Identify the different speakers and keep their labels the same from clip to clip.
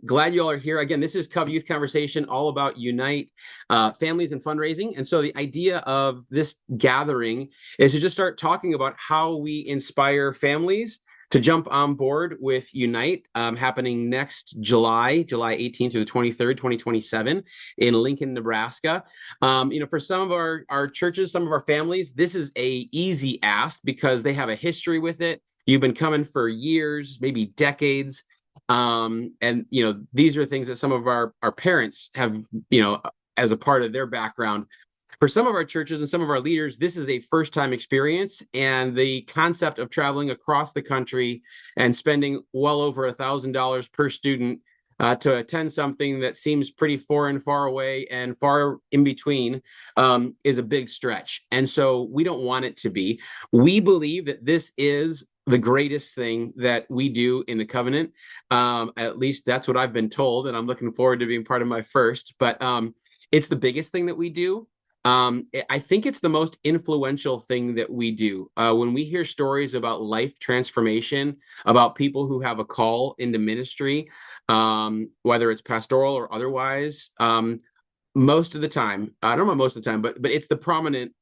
Speaker 1: Glad you all are here. Again, this is CovYouth Conversation, all about Unite families and fundraising. And so the idea of this gathering is to just start talking about how we inspire families to jump on board with Unite, happening next July 18th through the 23rd, 2027 in Lincoln, Nebraska. For some of our churches, some of our families, this is a easy ask because they have a history with it. You've been coming for years, maybe decades. And these are things that some of our parents have, as a part of their background. For some of our churches and some of our leaders, this is a first time experience, and the concept of traveling across the country and spending well over $1,000 per student to attend something that seems pretty foreign, far away, and far in between is a big stretch. And so we don't want it to be. We believe that this is the greatest thing that we do in the covenant. At least that's what I've been told, and I'm looking forward to being part of my first. But it's the biggest thing that we do. I think it's the most influential thing that we do. When we hear stories about life transformation, about people who have a call into ministry, whether it's pastoral or otherwise, most of the time, I don't know most of the time, but it's the prominent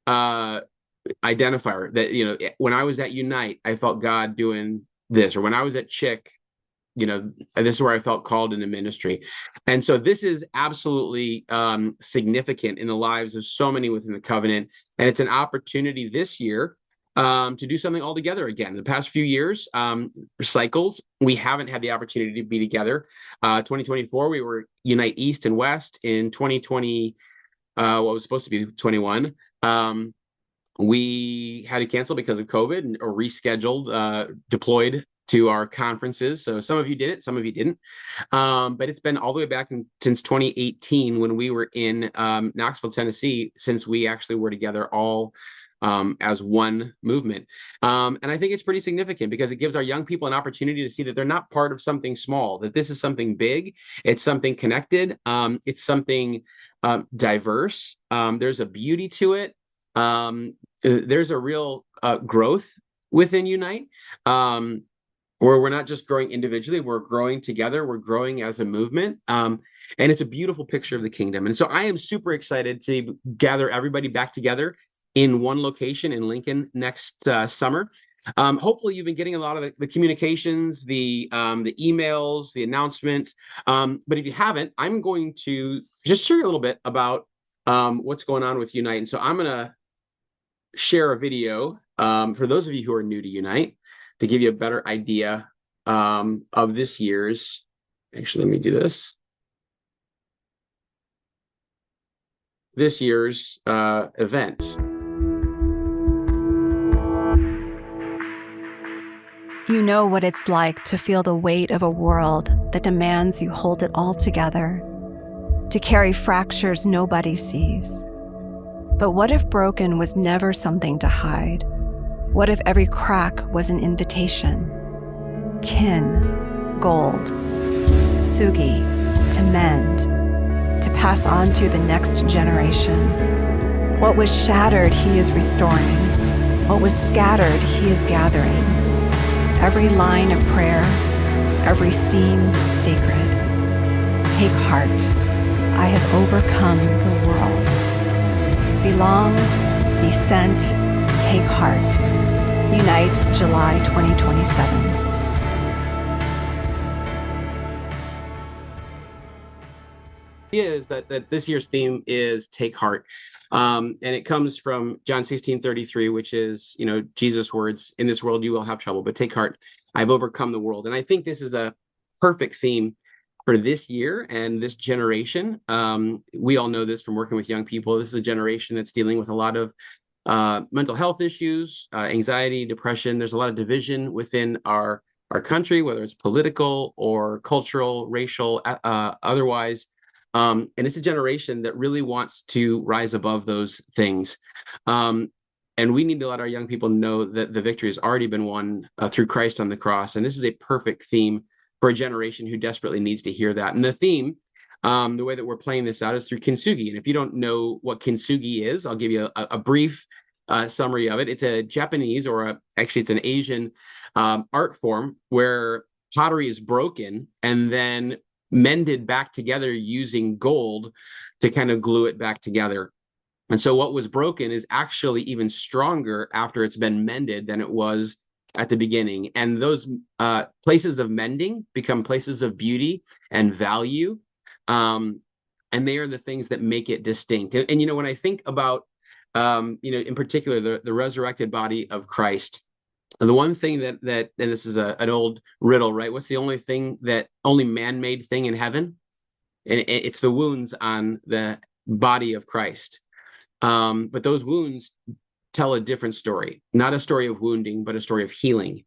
Speaker 1: identifier that, when I was at Unite, I felt God doing this, or when I was at Chick, this is where I felt called into ministry. And so this is absolutely significant in the lives of so many within the covenant. And it's an opportunity this year to do something all together again. The past few years, cycles, we haven't had the opportunity to be together. 2024, we were Unite East and West. In 2020, what was supposed to be 21, we had to cancel because of COVID or rescheduled, deployed to our conferences. So some of you did it, some of you didn't. But it's been all the way back since 2018 when we were in Knoxville, Tennessee, since we actually were together all as one movement. And I think it's pretty significant because it gives our young people an opportunity to see that they're not part of something small, that this is something big, it's something connected, it's something diverse. There's a beauty to it. There's a real growth within Unite, where we're not just growing individually, we're growing together, we're growing as a movement. And it's a beautiful picture of the kingdom. And so I am super excited to gather everybody back together in one location in Lincoln next summer. Hopefully you've been getting a lot of the communications, the emails, the announcements. But if you haven't, I'm going to just share a little bit about what's going on with Unite. And so I'm going to share a video for those of you who are new to Unite to give you a better idea of this year's. Actually, let me do this. This year's event.
Speaker 2: You know what it's like to feel the weight of a world that demands you hold it all together, to carry fractures nobody sees. But what if broken was never something to hide? What if every crack was an invitation? Kin, gold, sugi, to mend, to pass on to the next generation. What was shattered, he is restoring. What was scattered, he is gathering. Every line a prayer, every seam sacred. Take heart, I have overcome the world. Belong, be sent, take heart. Unite, July 2027.
Speaker 1: Is that this year's theme is take heart. And it comes from John 16:33, which is, Jesus' words, in this world you will have trouble, but take heart, I've overcome the world. And I think this is a perfect theme for this year and this generation. We all know this from working with young people. This is a generation that's dealing with a lot of mental health issues, anxiety, depression. There's a lot of division within our country, whether it's political or cultural, racial, otherwise. And it's a generation that really wants to rise above those things. And we need to let our young people know that the victory has already been won through Christ on the cross. And this is a perfect theme for a generation who desperately needs to hear that. And the theme, the way that we're playing this out is through kintsugi. And if you don't know what kintsugi is, I'll give you a brief summary of it. It's a Japanese, actually it's an Asian art form where pottery is broken and then mended back together using gold to kind of glue it back together. And so what was broken is actually even stronger after it's been mended than it was at the beginning. And those places of mending become places of beauty and value. And they are the things that make it distinct. And when I think about, in particular, the resurrected body of Christ, the one thing that and this is an old riddle, right? What's the only man-made thing in heaven? And it's the wounds on the body of Christ. But those wounds tell a different story, not a story of wounding, but a story of healing.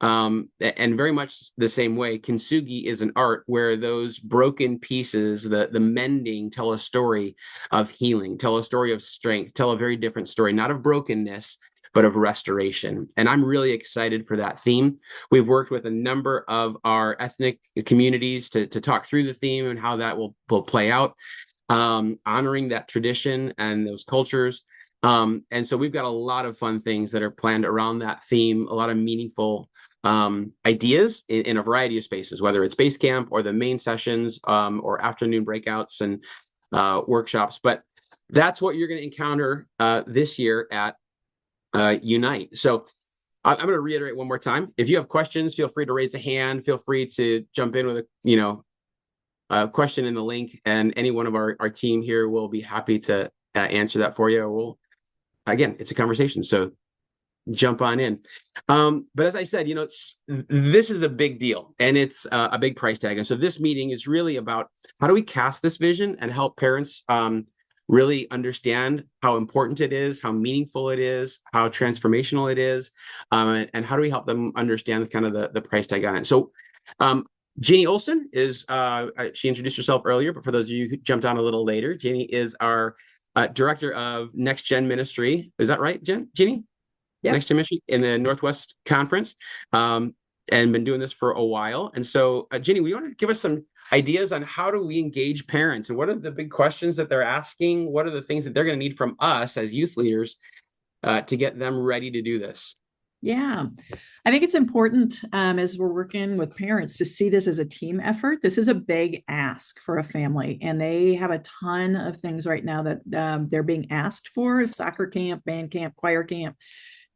Speaker 1: And very much the same way, kintsugi is an art where those broken pieces, the mending, tell a story of healing, tell a story of strength, tell a very different story, not of brokenness, but of restoration. And I'm really excited for that theme. We've worked with a number of our ethnic communities to talk through the theme and how that will play out, honoring that tradition and those cultures. And so we've got a lot of fun things that are planned around that theme, a lot of meaningful ideas in a variety of spaces, whether it's base camp or the main sessions, or afternoon breakouts and workshops. But that's what you're going to encounter this year at Unite. So I'm going to reiterate one more time. If you have questions, feel free to raise a hand. Feel free to jump in with a question in the link, and any one of our team here will be happy to answer that for you. Again, it's a conversation, so jump on in. But as I said, this is a big deal, and it's a big price tag. And so this meeting is really about how do we cast this vision and help parents really understand how important it is, how meaningful it is, how transformational it is, and how do we help them understand kind of the price tag on it. So Jeannie Olson is, she introduced herself earlier, but for those of you who jumped on a little later, Jeannie is our director of Next Gen Ministry. Is that right, Jeannie?
Speaker 3: Yep.
Speaker 1: Next Gen Ministry in the Northwest Conference, and been doing this for a while. And so, Jeannie, we want to give us some ideas on how do we engage parents, and what are the big questions that they're asking? What are the things that they're going to need from us as youth leaders to get them ready to do this?
Speaker 3: Yeah, I think it's important as we're working with parents to see this as a team effort. This is a big ask for a family, and they have a ton of things right now that they're being asked for: soccer camp, band camp, choir camp.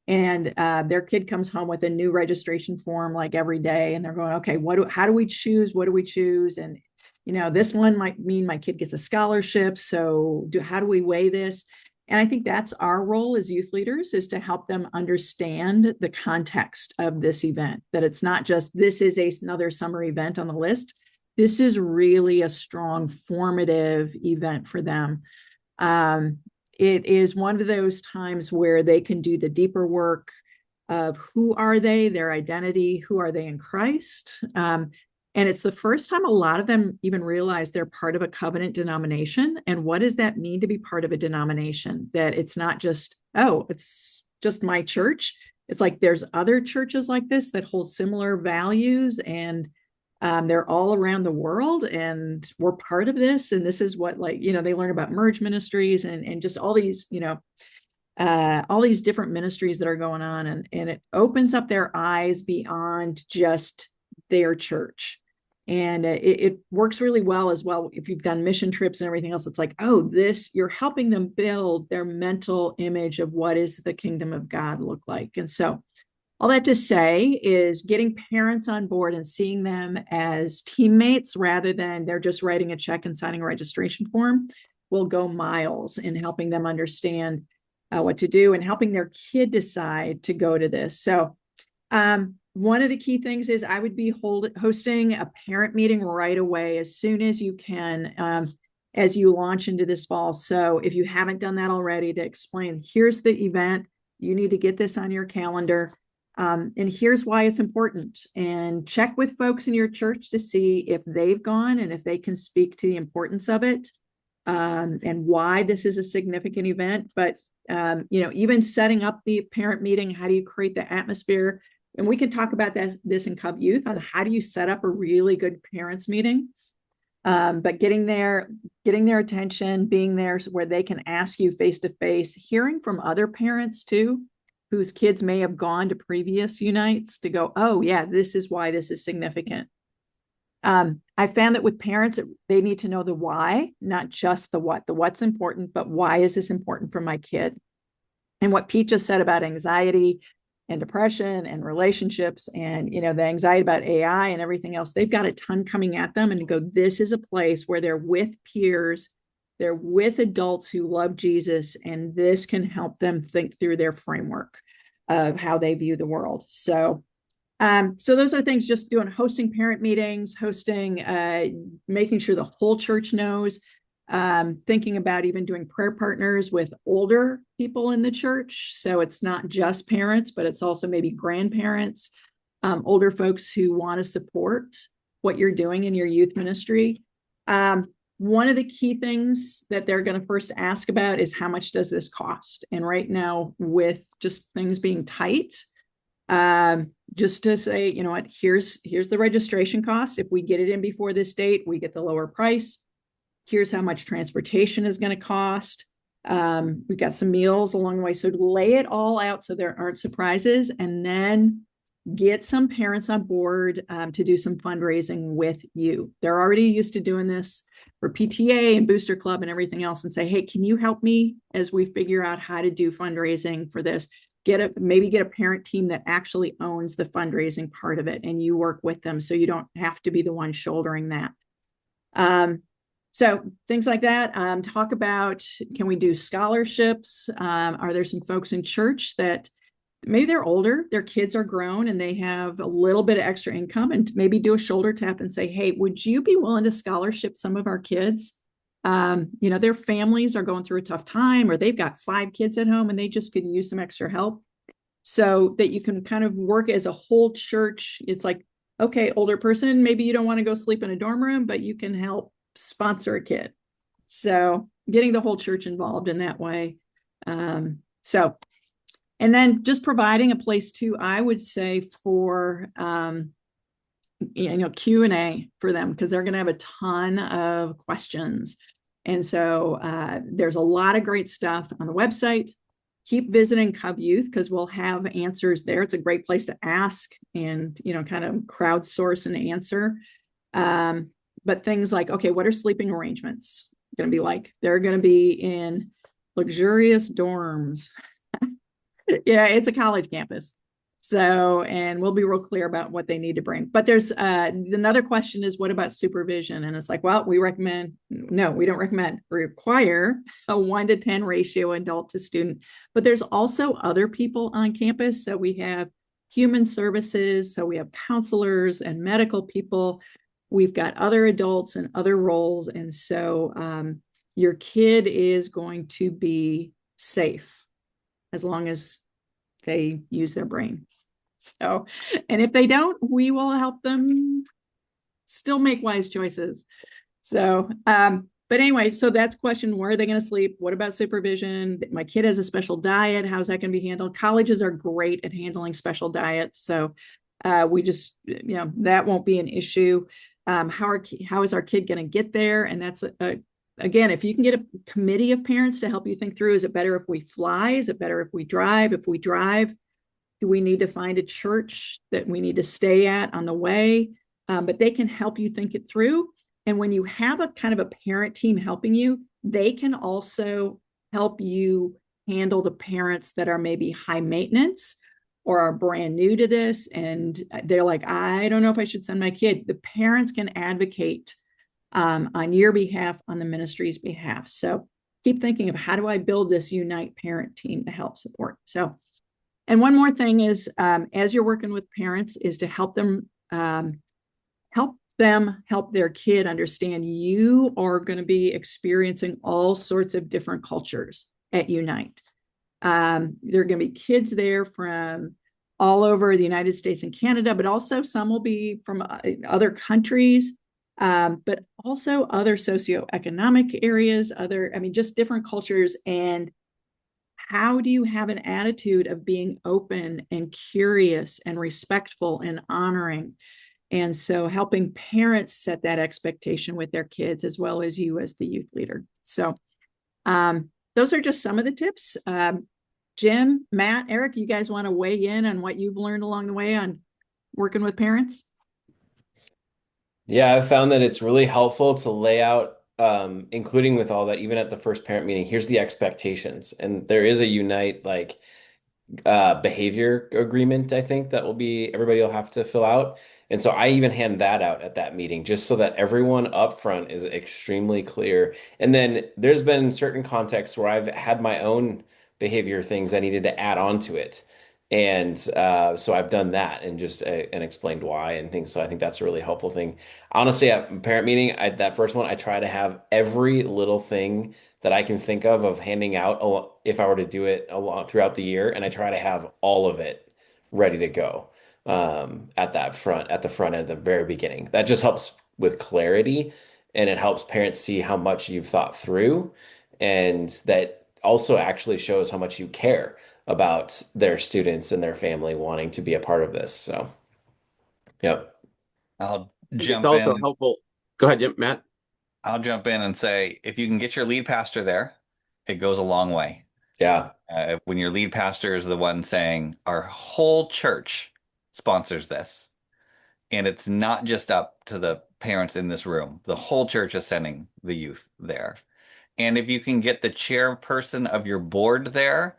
Speaker 3: And their kid comes home with a new registration form like every day, and they're going, okay, how do we choose? What do we choose? And this one might mean my kid gets a scholarship. So how do we weigh this? And I think that's our role as youth leaders, is to help them understand the context of this event, that it's not just this is another summer event on the list. This is really a strong formative event for them. It is one of those times where they can do the deeper work of who are they, their identity, who are they in Christ. And it's the first time a lot of them even realize they're part of a covenant denomination. And what does that mean to be part of a denomination? That it's not just, it's just my church. It's like there's other churches like this that hold similar values, and they're all around the world, and we're part of this. And this is what, they learn about merge ministries and just all these, all these different ministries that are going on. And it opens up their eyes beyond just their church. And it works really well as well. If you've done mission trips and everything else, it's like, you're helping them build their mental image of what is the kingdom of God look like. And so all that to say is getting parents on board and seeing them as teammates rather than they're just writing a check and signing a registration form will go miles in helping them understand what to do and helping their kid decide to go to this. So one of the key things is I would be hosting a parent meeting right away as soon as you can, as you launch into this fall. So if you haven't done that already, to explain, here's the event, you need to get this on your calendar. And here's why it's important, and check with folks in your church to see if they've gone and if they can speak to the importance of it, and why this is a significant event. But, even setting up the parent meeting, how do you create the atmosphere? And we can talk about this in CovYouth on how do you set up a really good parents meeting. But getting their attention, being there where they can ask you face to face, hearing from other parents too. whose kids may have gone to previous Unites to go, oh yeah, this is why this is significant. I found that with parents, they need to know the why, not just the what. The what's important, but why is this important for my kid? And what Pete just said about anxiety and depression and relationships and, the anxiety about AI and everything else, they've got a ton coming at them, and go, this is a place where they're with peers, they're with adults who love Jesus, and this can help them think through their framework of how they view the world. So those are things, just hosting parent meetings, making sure the whole church knows, thinking about even doing prayer partners with older people in the church. So it's not just parents, but it's also maybe grandparents, older folks who want to support what you're doing in your youth ministry. One of the key things that they're going to first ask about is, how much does this cost? And right now, with just things being tight, just to say, you know what, here's the registration cost. If we get it in before this date, we get the lower price. Here's how much transportation is going to cost. We've got some meals along the way. So lay it all out so there aren't surprises, and then get some parents on board to do some fundraising with you. They're already used to doing this for PTA and Booster Club and everything else, and say, hey, can you help me as we figure out how to do fundraising for this? Maybe get a parent team that actually owns the fundraising part of it, and you work with them so you don't have to be the one shouldering that. So things like that. Talk about, can we do scholarships? Are there some folks in church that maybe they're older, their kids are grown, and they have a little bit of extra income, and maybe do a shoulder tap and say, hey, would you be willing to scholarship some of our kids? Their families are going through a tough time, or they've got 5 kids at home and they just could use some extra help, so that you can kind of work as a whole church. It's like, okay, older person, maybe you don't want to go sleep in a dorm room, but you can help sponsor a kid. So getting the whole church involved in that way. And then just providing a place too, I would say, for, Q&A for them, because they're going to have a ton of questions. And so there's a lot of great stuff on the website. Keep visiting CovYouth, because we'll have answers there. It's a great place to ask and, kind of crowdsource an answer. But things like, okay, what are sleeping arrangements going to be like? They're going to be in luxurious dorms. Yeah, it's a college campus. So, and we'll be real clear about what they need to bring. But there's another question is, what about supervision? And it's like, well, we don't recommend. We require a 1-to-10 ratio adult to student. But there's also other people on campus. So we have human services. So we have counselors and medical people. We've got other adults and other roles. And so your kid is going to be safe as long as they use their brain. So, and if they don't, we will help them still make wise choices. So, but anyway, so that's question, where are they going to sleep? What about supervision? My kid has a special diet. How's that going to be handled? Colleges are great at handling special diets. So we just, that won't be an issue. How is our kid going to get there? And that's again, if you can get a committee of parents to help you think through, is it better if we fly? Is it better if we drive? If we drive, do we need to find a church that we need to stay at on the way? But they can help you think it through. And when you have a kind of a parent team helping you, they can also help you handle the parents that are maybe high maintenance or are brand new to this. And they're like, I don't know if I should send my kid. The parents can advocate on your behalf, on the ministry's behalf. So keep thinking of, how do I build this Unite parent team to help support? So, and one more thing is, as you're working with parents, is to help them help their kid understand you are going to be experiencing all sorts of different cultures at Unite. There are going to be kids there from all over the United States and Canada, but also some will be from other countries. But also other socioeconomic areas, just different cultures. And how do you have an attitude of being open and curious and respectful and honoring? And so helping parents set that expectation with their kids, as well as you as the youth leader. So those are just some of the tips. Jim, Matt, Eric, you guys want to weigh in on what you've learned along the way on working with parents?
Speaker 4: Yeah, I've found that it's really helpful to lay out, including with all that, even at the first parent meeting, here's the expectations. And there is a Unite behavior agreement, I think, that will be everybody will have to fill out. And so I even hand that out at that meeting just so that everyone up front is extremely clear. And then there's been certain contexts where I've had my own behavior things I needed to add on to it. And so I've done that and just and explained why and things. So I think that's a really helpful thing. Honestly, at parent meeting, that first one, I try to have every little thing that I can think of handing out if I were to do it throughout the year, and I try to have all of it ready to go at the front end, at the very beginning. That just helps with clarity, and it helps parents see how much you've thought through, and that also actually shows how much you care about their students and their family wanting to be a part of this. So, yep.
Speaker 5: I'll
Speaker 1: I think it's
Speaker 5: jump
Speaker 1: also
Speaker 5: in.
Speaker 1: helpful. Go ahead, Jim, Matt.
Speaker 5: I'll jump in and say, if you can get your lead pastor there, it goes a long way.
Speaker 4: Yeah.
Speaker 5: When your lead pastor is the one saying, our whole church sponsors this, and it's not just up to the parents in this room, the whole church is sending the youth there. And if you can get the chairperson of your board there,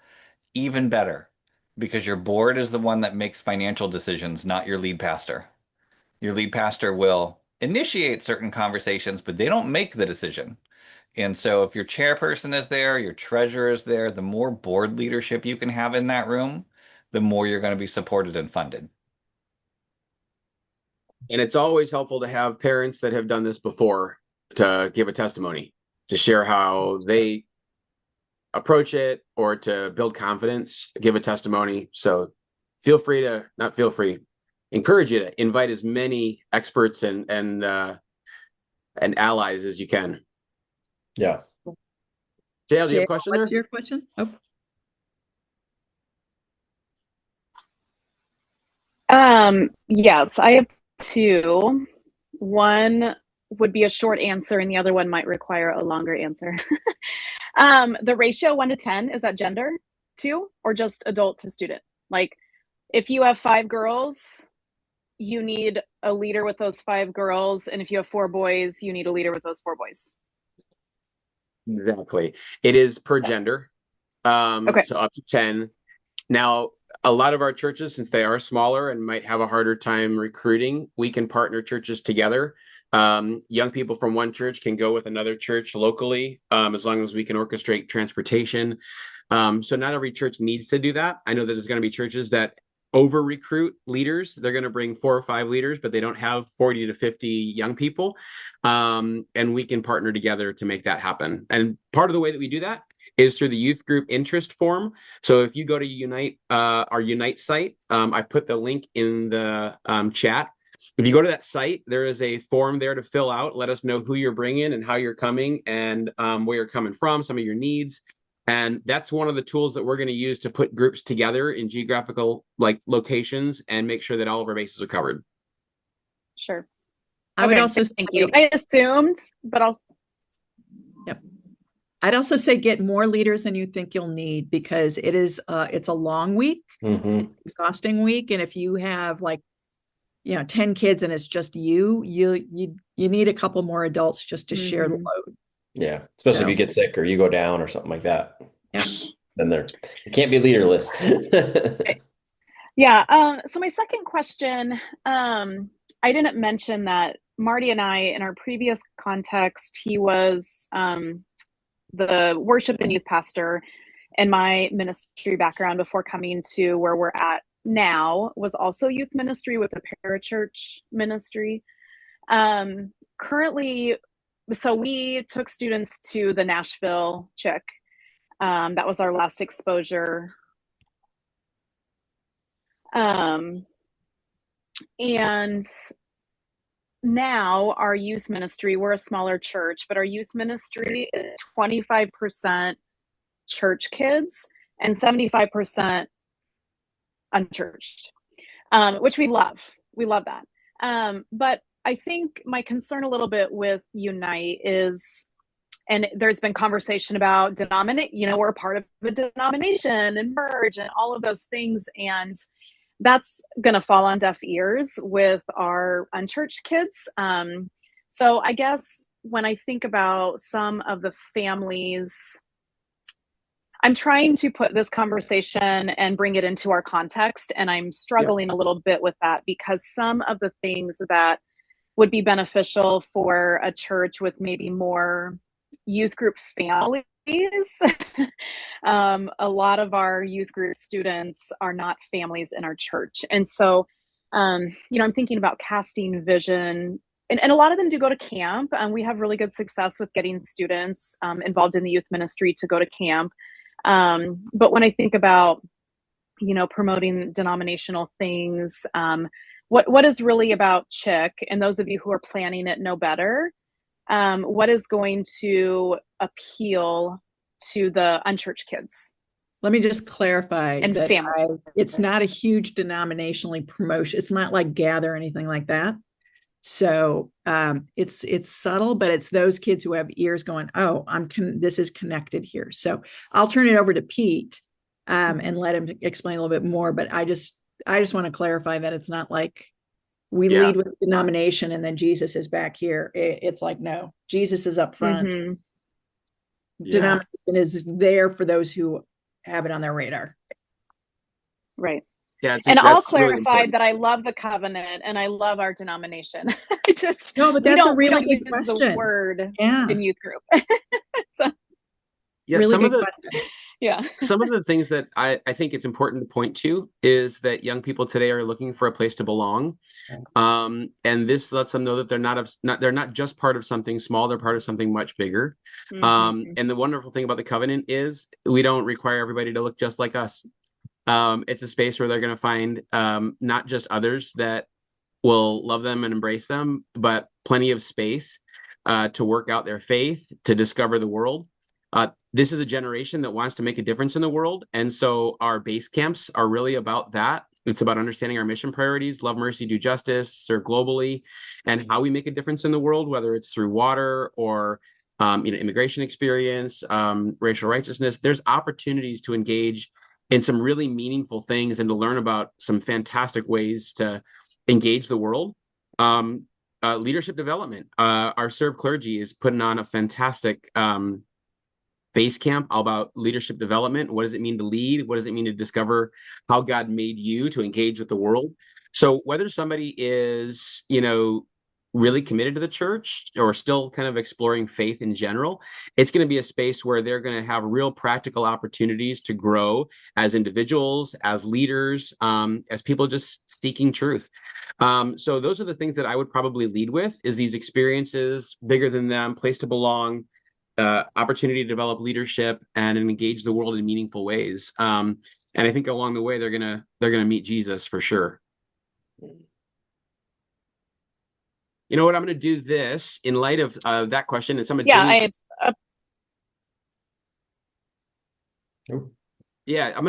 Speaker 5: even better, because your board is the one that makes financial decisions, not your lead pastor. Your lead pastor will initiate certain conversations, but they don't make the decision. And so if your chairperson is there, your treasurer is there, the more board leadership you can have in that room, the more you're going to be supported and funded.
Speaker 1: And it's always helpful to have parents that have done this before to give a testimony, to share how they approach it, or to build confidence, give a testimony. So not feel free, encourage you to invite as many experts and allies as you can.
Speaker 4: Yeah.
Speaker 1: JL, do you have a question
Speaker 3: What's
Speaker 1: there?
Speaker 3: your question? Oh,
Speaker 6: Yes, I have two. One would be a short answer, and the other one might require a longer answer. The ratio 1 to 10, is that gender too, or just adult to student? Like, if you have 5 girls, you need a leader with those 5 girls, and if you have 4 boys, you need a leader with those 4 boys.
Speaker 1: Exactly. It is per
Speaker 6: Yes.
Speaker 1: gender.
Speaker 6: Okay.
Speaker 1: So up to 10. Now, a lot of our churches, since they are smaller and might have a harder time recruiting, we can partner churches together. Young people from one church can go with another church locally, as long as we can orchestrate transportation. So not every church needs to do that. I know that there's going to be churches that over recruit leaders. They're going to bring 4 or 5 leaders, but they don't have 40 to 50 young people. And we can partner together to make that happen. And part of the way that we do that is through the youth group interest form. So if you go to Unite, our Unite site, I put the link in the chat. If you go to that site, there is a form there to fill out. Let us know who you're bringing and how you're coming, and where you're coming from, some of your needs. And that's one of the tools that we're going to use to put groups together in geographical locations and make sure that all of our bases are covered.
Speaker 6: Sure.
Speaker 3: I would also
Speaker 6: thank
Speaker 3: say,
Speaker 6: you. I assumed, but I'll.
Speaker 3: Yep. I'd also say get more leaders than you think you'll need, because it's a long week.
Speaker 4: Mm-hmm.
Speaker 3: It's an exhausting week. And if you have 10 kids and it's just you need a couple more adults just to share the load.
Speaker 4: Yeah. Especially if you get sick or you go down or something like that. Yeah. Then it can't be leaderless.
Speaker 6: Yeah. So my second question, I didn't mention that Marty and I, in our previous context, he was the worship and youth pastor, and my ministry background before coming to where we're at now was also youth ministry with a parachurch ministry. Currently, so we took students to the Nashville Chick. That was our last exposure. And now our youth ministry, we're a smaller church, but our youth ministry is 25% church kids and 75% unchurched, which we love. We love that. But I think my concern a little bit with Unite is and there's been conversation about we're part of a denomination and merge and all of those things. And that's going to fall on deaf ears with our unchurched kids. So I guess when I think about some of the families, I'm trying to put this conversation and bring it into our context, and I'm struggling a little bit with that, because some of the things that would be beneficial for a church with maybe more youth group families. A lot of our youth group students are not families in our church. And so, I'm thinking about casting vision, and a lot of them do go to camp, and we have really good success with getting students involved in the youth ministry to go to camp. But when I think about, promoting denominational things, what is really about Chick, and those of you who are planning it know better, what is going to appeal to the unchurched kids?
Speaker 3: Let me just clarify
Speaker 6: and
Speaker 3: that
Speaker 6: family.
Speaker 3: It's not a huge denominationally promotion. It's not like Gather or anything like that. So it's subtle, but it's those kids who have ears going, oh, this is connected here. So I'll turn it over to Pete and let him explain a little bit more. But I just want to clarify that it's not like we lead with denomination and then Jesus is back here. It's like, no, Jesus is up front.
Speaker 6: Mm-hmm.
Speaker 3: Denomination is there for those who have it on their radar.
Speaker 6: Right.
Speaker 1: Yeah,
Speaker 6: and I'll
Speaker 1: clarify
Speaker 6: really that I love the covenant and I love our denomination. But that's
Speaker 3: we don't
Speaker 6: good
Speaker 3: use
Speaker 6: question. The word in youth group. So,
Speaker 3: really
Speaker 1: some of the things that I think it's important to point to is that young people today are looking for a place to belong, and this lets them know that they're not just part of something small; they're part of something much bigger.
Speaker 6: Mm-hmm.
Speaker 1: And the wonderful thing about the covenant is we don't require everybody to look just like us. It's a space where they're going to find not just others that will love them and embrace them, but plenty of space to work out their faith, to discover the world. This is a generation that wants to make a difference in the world. And so our base camps are really about that. It's about understanding our mission priorities: love, mercy, do justice, serve globally, and how we make a difference in the world, whether it's through water or immigration experience, racial righteousness. There's opportunities to engage in some really meaningful things and to learn about some fantastic ways to engage the world. Leadership development. Our Serve Clergy is putting on a fantastic base camp all about leadership development. What does it mean to lead? What does it mean to discover how God made you to engage with the world? So whether somebody is, really committed to the church or still kind of exploring faith in general, it's going to be a space where they're going to have real practical opportunities to grow as individuals, as leaders, as people just seeking truth. So those are the things that I would probably lead with: is these experiences, bigger than them, place to belong, opportunity to develop leadership and engage the world in meaningful ways. And I think along the way they're gonna meet Jesus for sure. You know what? I'm going to do this in light of that question, and some of Jane's. Yeah, I'm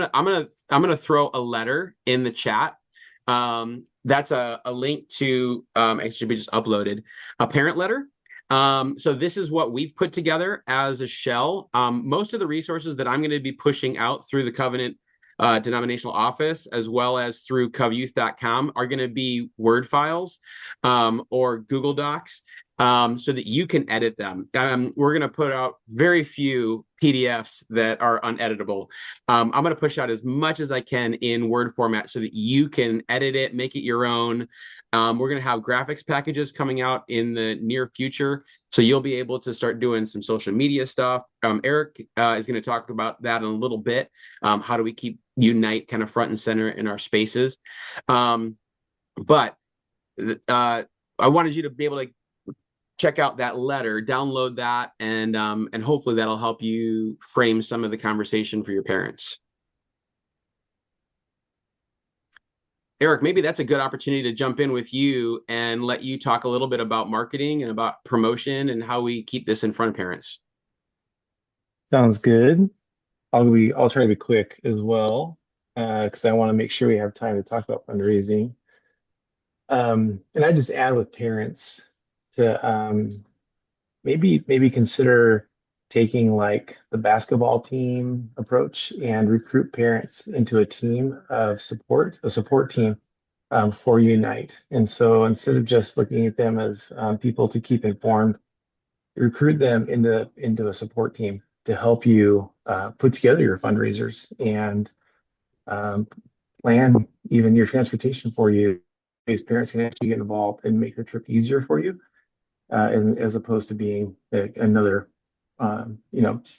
Speaker 1: gonna throw a letter in the chat. That's a link to it should be just uploaded, a parent letter. So this is what we've put together as a shell. Most of the resources that I'm going to be pushing out through the Covenant denominational office, as well as through CovYouth.com, are going to be Word files or Google Docs, so that you can edit them. We're going to put out very few PDFs that are uneditable. I'm going to push out as much as I can in Word format so that you can edit it, make it your own. We're going to have graphics packages coming out in the near future, so you'll be able to start doing some social media stuff. Eric is going to talk about that in a little bit. How do we keep Unite kind of front and center in our spaces? But I wanted you to be able to check out that letter, download that, and hopefully that'll help you frame some of the conversation for your parents. Eric, maybe that's a good opportunity to jump in with you and let you talk a little bit about marketing and about promotion and how we keep this in front of parents.
Speaker 7: Sounds good. I'll try to be quick as well, because I want to make sure we have time to talk about fundraising. And I just add with parents to maybe consider taking like the basketball team approach and recruit parents into a team of support, a support team for Unite. And so instead of just looking at them as people to keep informed, recruit them into a support team to help you put together your fundraisers and um, plan even your transportation for you. These parents can actually get involved and make the trip easier for you, as opposed to being another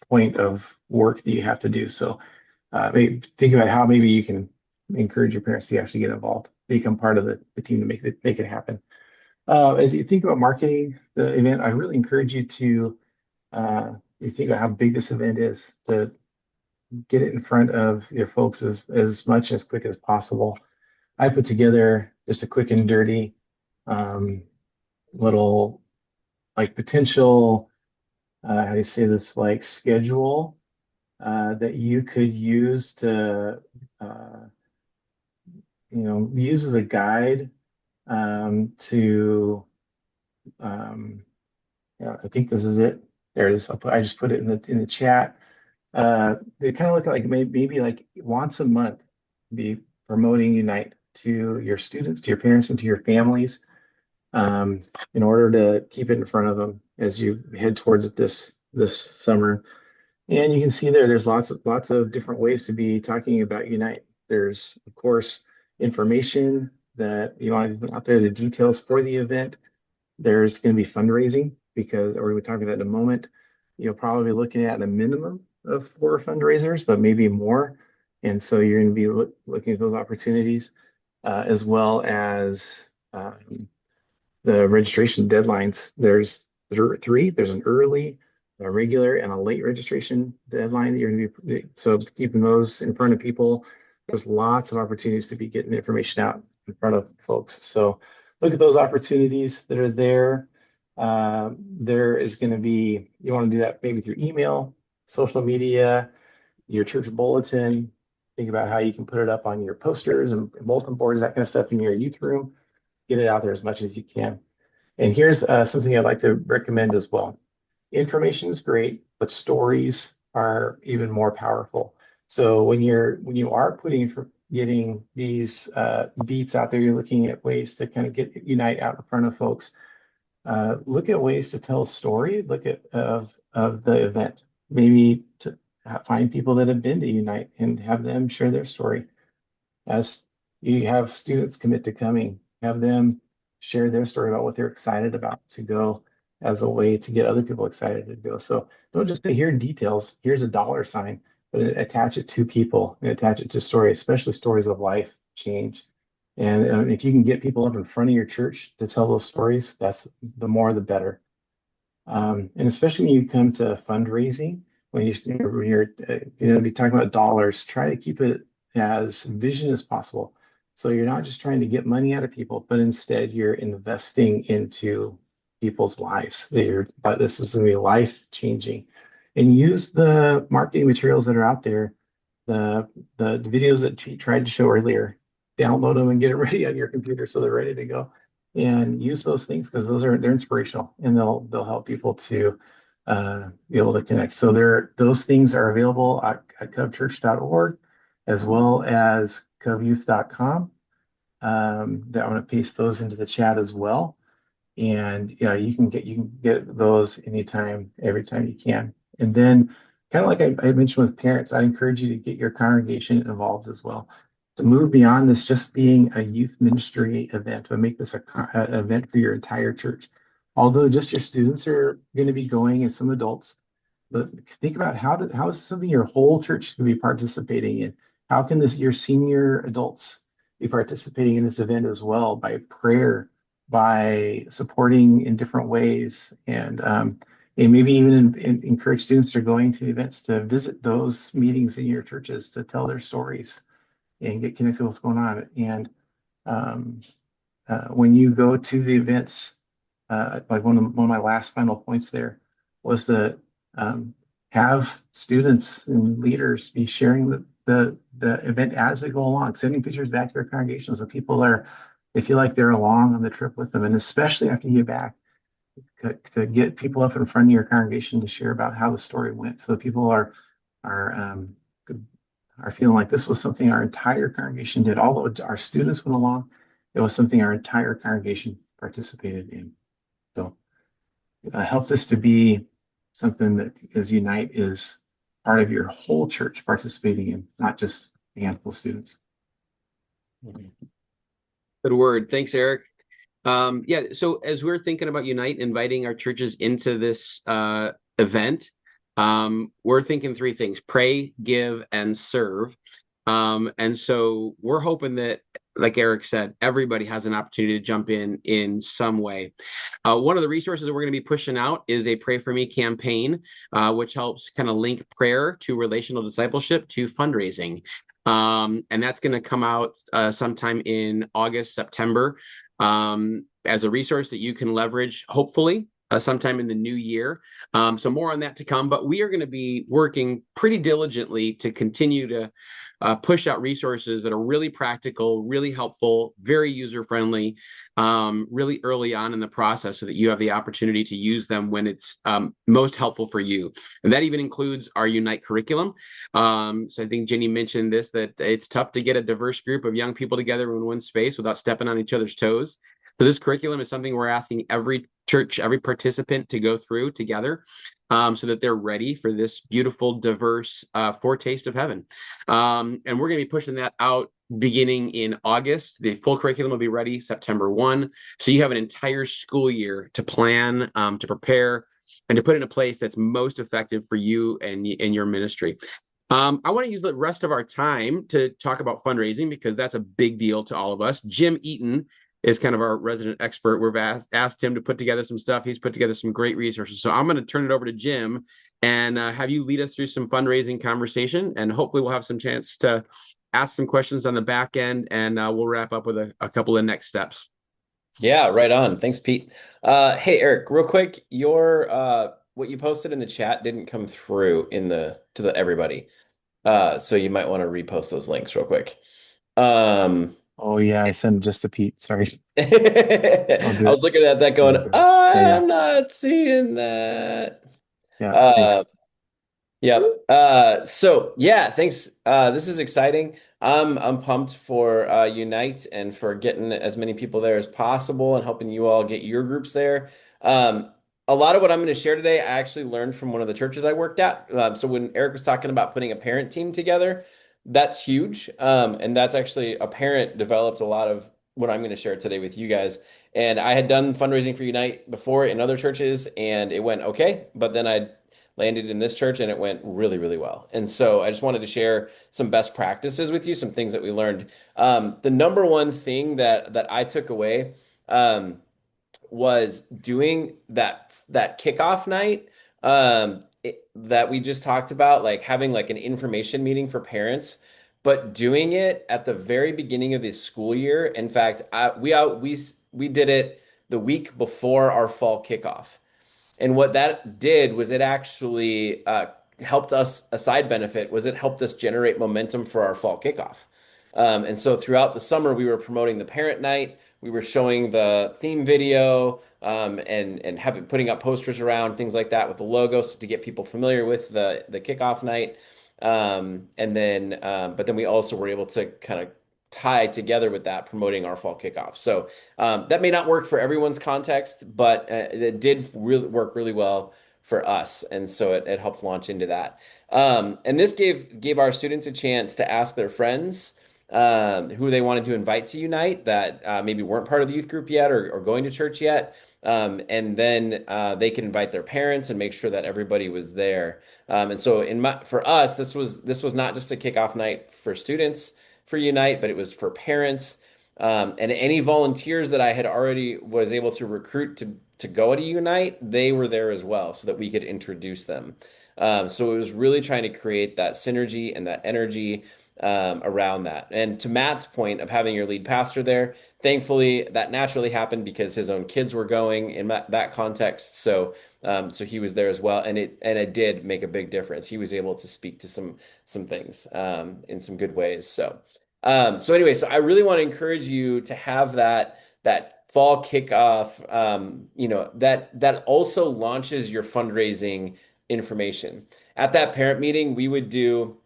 Speaker 7: point of work that you have to do. So maybe think about how maybe you can encourage your parents to actually get involved, become part of the team to make it happen. As you think about marketing the event, I really encourage you to you think about how big this event is, to get it in front of your folks as much as quick as possible. I put together just a quick and dirty um, little like potential how do you say this, like schedule that you could use to uh, use as a guide to I think this is it. There it is. I just put it in the chat. They kind of look like maybe like once a month be promoting Unite to your students, to your parents, and to your families, um, in order to keep it in front of them as you head towards this summer. And you can see there's lots of different ways to be talking about Unite. There's, of course, information that you want to out there, the details for the event. There's going to be fundraising because we're going to talk about that in a moment. You'll probably be looking at a minimum of 4 fundraisers, but maybe more. And so you're going to be looking at those opportunities, as well as the registration deadlines. There's 3. There's an early, a regular, and a late registration deadline that you're going to be. So keeping those in front of people. There's lots of opportunities to be getting information out in front of folks. So look at those opportunities that are there. There is going to be, you want to do that maybe through email, social media, your church bulletin. Think about how you can put it up on your posters and bulletin boards, that kind of stuff in your youth room. Get it out there as much as you can. And here's something I'd like to recommend as well. Information is great, but stories are even more powerful. So when you are getting these beats out there, you're looking at ways to kind of get Unite out in front of folks. Look at ways to tell a story. Look at of the event. Maybe to find people that have been to Unite and have them share their story. As you have students commit to coming, have them share their story about what they're excited about to go, as a way to get other people excited to go. So don't just say, here details, here's a dollar sign, but attach it to people and attach it to stories, especially stories of life change. And if you can get people up in front of your church to tell those stories, that's the more the better. And especially when you come to fundraising, when you're be talking about dollars, try to keep it as vision as possible. So you're not just trying to get money out of people, but instead you're investing into people's lives. This is going to be life changing, and use the marketing materials that are out there, the videos that she tried to show earlier. Download them and get it ready on your computer so they're ready to go. And use those things because they're inspirational and they'll help people to be able to connect. So those things are available at covchurch.org as well as covyouth.com. That I'm going to paste those into the chat as well. And you can get those anytime, every time you can. And then, kind of like I mentioned with parents, I encourage you to get your congregation involved as well, to move beyond this just being a youth ministry event, but make this an event for your entire church. Although just your students are going to be going and some adults, but think about how is something your whole church can be participating in. How can your senior adults be participating in this event as well, by prayer, by supporting in different ways, and maybe even encourage students that are going to the events to visit those meetings in your churches to tell their stories and get connected with what's going on. And when you go to the events, like one of my last final points there was to have students and leaders be sharing the event as they go along, sending pictures back to their congregations so people they feel like they're along on the trip with them. And especially after you get back, to get people up in front of your congregation to share about how the story went, so people are are feeling like this was something our entire congregation did. Although our students went along, it was something our entire congregation participated in. So help this to be something that is Unite is part of your whole church participating in, not just a handful of students.
Speaker 1: Good word. Thanks, Eric. Yeah, so as we're thinking about Unite, inviting our churches into this event, we're thinking three things: pray, give, and serve. And so we're hoping that, like Eric said, everybody has an opportunity to jump in some way. One of the resources that we're going to be pushing out is a Pray For Me campaign, which helps kind of link prayer to relational discipleship to fundraising. And that's going to come out sometime in August, September, as a resource that you can leverage, hopefully, sometime in the new year. So more on that to come, but we are going to be working pretty diligently to continue to push out resources that are really practical, really helpful, very user-friendly, really early on in the process, so that you have the opportunity to use them when it's most helpful for you. And that even includes our Unite curriculum. So I think Jenny mentioned this, that it's tough to get a diverse group of young people together in one space without stepping on each other's toes. So this curriculum is something we're asking every church, every participant to go through together, so that they're ready for this beautiful, diverse foretaste of heaven. And we're going to be pushing that out beginning in August. The full curriculum will be ready September 1. So you have an entire school year to plan, to prepare, and to put in a place that's most effective for you and your ministry. I want to use the rest of our time to talk about fundraising, because that's a big deal to all of us. Jim Eaton is kind of our resident expert. We've asked him to put together some stuff. He's put together some great resources. So I'm going to turn it over to Jim and have you lead us through some fundraising conversation. And hopefully we'll have some chance to ask some questions on the back end, and we'll wrap up with a couple of next steps.
Speaker 4: Yeah, right on. Thanks, Pete. Hey, Eric, real quick, your what you posted in the chat didn't come through to the everybody. So you might want to repost those links real quick.
Speaker 7: Oh yeah, I sent just to Pete. Sorry.
Speaker 4: I
Speaker 7: I'll
Speaker 4: was looking at that going,
Speaker 7: do it. Yeah,
Speaker 4: I'm not seeing that.
Speaker 7: yeah. Thanks.
Speaker 4: Yep. So yeah, thanks. This is exciting. I'm pumped for Unite and for getting as many people there as possible and helping you all get your groups there. A lot of what I'm going to share today, I actually learned from one of the churches I worked at. So when Eric was talking about putting a parent team together, that's huge. And that's actually a parent developed a lot of what I'm going to share today with you guys. And I had done fundraising for Unite before in other churches, and it went okay. But then I landed in this church and it went really, really well. And so I just wanted to share some best practices with you, some things that we learned. The number one thing that I took away was doing that kickoff night that we just talked about, like having like an information meeting for parents, but doing it at the very beginning of the school year. In fact, we did it the week before our fall kickoff. And what that did was it actually helped us, a side benefit was it helped us generate momentum for our fall kickoff. And so throughout the summer, we were promoting the parent night. We were showing the theme video and putting up posters around, things like that with the logos to get people familiar with the kickoff night. But then we also were able to kind of tie together with that promoting our fall kickoff. So that may not work for everyone's context, but it did really work really well for us, and so it helped launch into that. And this gave our students a chance to ask their friends who they wanted to invite to Unite that maybe weren't part of the youth group yet or going to church yet. And then they can invite their parents and make sure that everybody was there. And so for us, this was not just a kickoff night for students for Unite, but it was for parents. And any volunteers that I had already was able to recruit to go to Unite, they were there as well so that we could introduce them. So it was really trying to create that synergy and that energy around that. And to Matt's point of having your lead pastor there, thankfully that naturally happened because his own kids were going in that context. So he was there as well, and it did make a big difference. He was able to speak to some things in some good ways. So anyway, so I really want to encourage you to have that fall kickoff, that also launches your fundraising information. At that parent meeting, we would do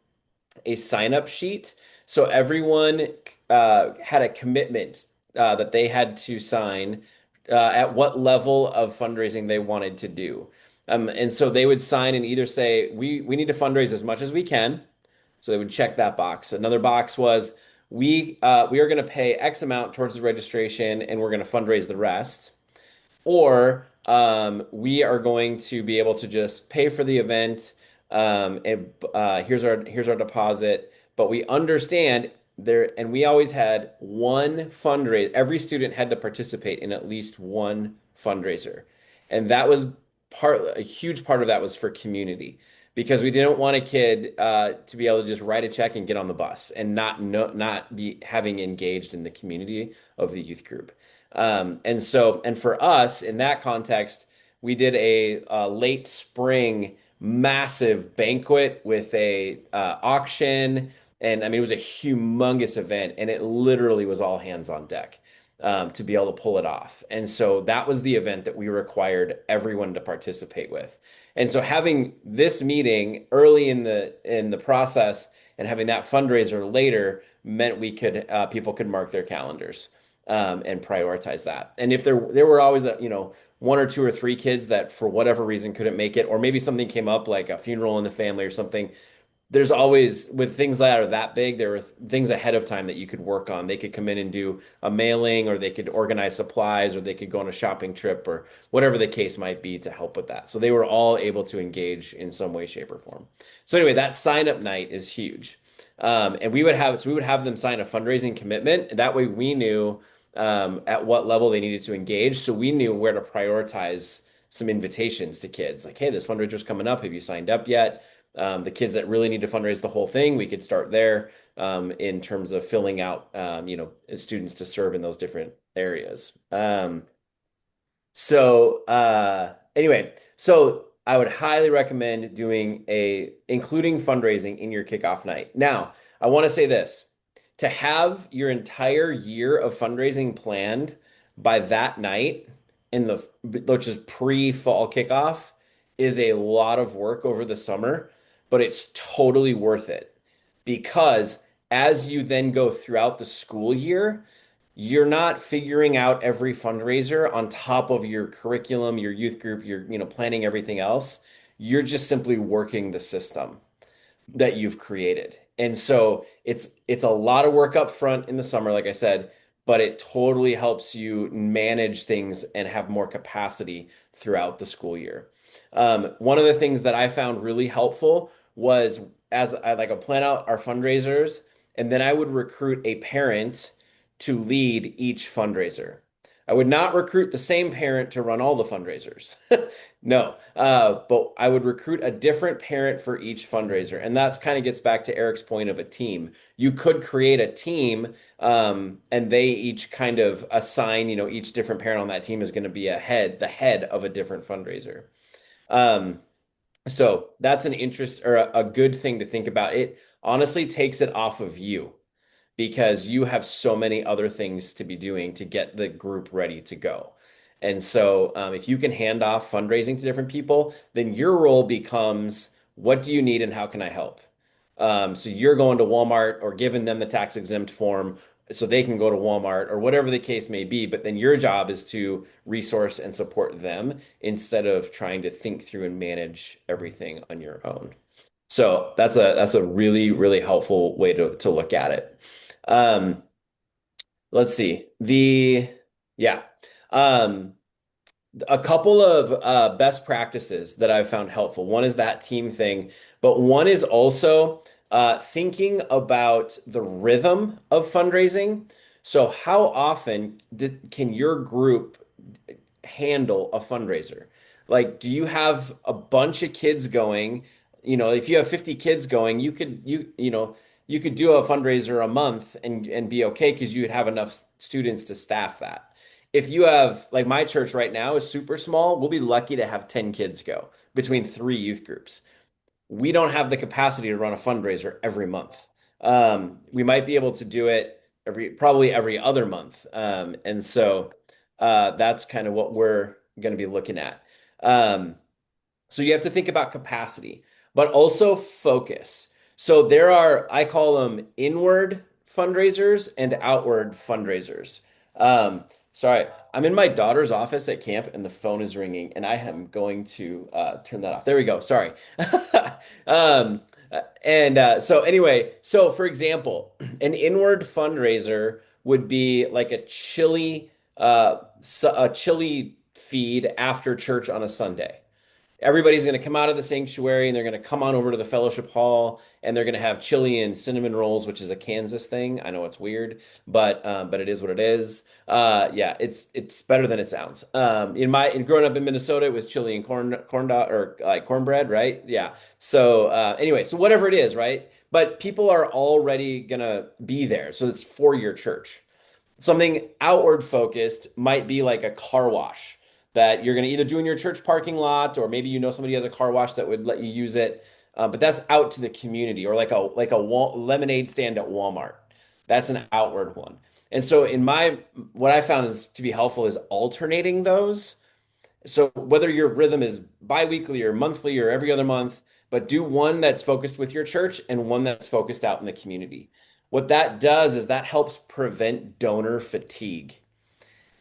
Speaker 4: a sign up sheet. So everyone had a commitment that they had to sign at what level of fundraising they wanted to do. And so they would sign and either say, we need to fundraise as much as we can. So they would check that box. Another box was, we are going to pay X amount towards the registration and we're going to fundraise the rest. Or we are going to be able to just pay for the event, and here's our deposit. But we understand there, and we always had one fundraiser. Every student had to participate in at least one fundraiser, and that was a huge part of that was for community because we didn't want a kid to be able to just write a check and get on the bus and not be having engaged in the community of the youth group. And for us in that context, we did a late spring massive banquet with a auction, and I mean it was a humongous event, and it literally was all hands on deck to be able to pull it off. And so that was the event that we required everyone to participate with. And so having this meeting early in the process and having that fundraiser later meant we could people could mark their calendars and prioritize that. And if there were always one or two or three kids that for whatever reason couldn't make it, or maybe something came up like a funeral in the family or something, there's always with things that are that big, there are things ahead of time that you could work on. They could come in and do a mailing, or they could organize supplies, or they could go on a shopping trip, or whatever the case might be to help with that. So they were all able to engage in some way, shape, or form. So anyway, that sign up night is huge. And we would have them sign a fundraising commitment. That way we knew at what level they needed to engage. So we knew where to prioritize some invitations to kids. Like, hey, this fundraiser's coming up. Have you signed up yet? The kids that really need to fundraise the whole thing, we could start there in terms of filling out, students to serve in those different areas. Anyway, so I would highly recommend including fundraising in your kickoff night. Now, I want to say this, to have your entire year of fundraising planned by that night which is pre-fall kickoff, is a lot of work over the summer, but it's totally worth it because as you then go throughout the school year, you're not figuring out every fundraiser on top of your curriculum, your youth group, your, planning everything else. You're just simply working the system that you've created. And so it's a lot of work up front in the summer, like I said, but it totally helps you manage things and have more capacity throughout the school year. One of the things that I found really helpful was as I plan out our fundraisers, and then I would recruit a parent to lead each fundraiser. I would not recruit the same parent to run all the fundraisers. No, but I would recruit a different parent for each fundraiser. And that's kind of gets back to Eric's point of a team. You could create a team and they each kind of assign, each different parent on that team is going to be the head of a different fundraiser. So that's an interest or a good thing to think about. It honestly takes it off of you because you have so many other things to be doing to get the group ready to go. And so if you can hand off fundraising to different people, then your role becomes, what do you need and how can I help? So you're going to Walmart or giving them the tax exempt form so they can go to Walmart or whatever the case may be. But then your job is to resource and support them instead of trying to think through and manage everything on your own. So that's a really, really helpful way to look at it. Let's see. A couple of best practices that I've found helpful. One is that team thing, but one is also thinking about the rhythm of fundraising. So how often can your group handle a fundraiser? Like, do you have a bunch of kids going? If you have 50 kids going, you could do a fundraiser a month and be okay because you would have enough students to staff that. If you have, like my church right now is super small, we'll be lucky to have 10 kids go between 3 youth groups. We don't have the capacity to run a fundraiser every month. We might be able to do it probably every other month. And so That's kind of what we're going to be looking at. Um, so you have to think about capacity, but also focus. So there are, I call them inward fundraisers and outward fundraisers. Um, Sorry, I'm in my daughter's office at camp and the phone is ringing, and I am going to turn that off. There we go. Sorry. Um, so anyway, so for example, an inward fundraiser would be like a chili feed after church on a Sunday. Everybody's going to come out of the sanctuary and they're going to come on over to the fellowship hall and they're going to have chili and cinnamon rolls, which is a Kansas thing. I know it's weird, but it is what it is. Yeah, it's better than it sounds. In growing up in Minnesota, it was chili and corn dog or like cornbread, right? Yeah. So anyway, so whatever it is, right? But people are already gonna be there, so it's for your church. Something outward focused might be like a car wash that you're going to either do in your church parking lot, or maybe you know somebody has a car wash that would let you use it. But that's out to the community, or like a lemonade stand at Walmart. That's an outward one. And so what I found is to be helpful is alternating those. So whether your rhythm is biweekly or monthly or every other month, but do one that's focused with your church and one that's focused out in the community. What that does is that helps prevent donor fatigue,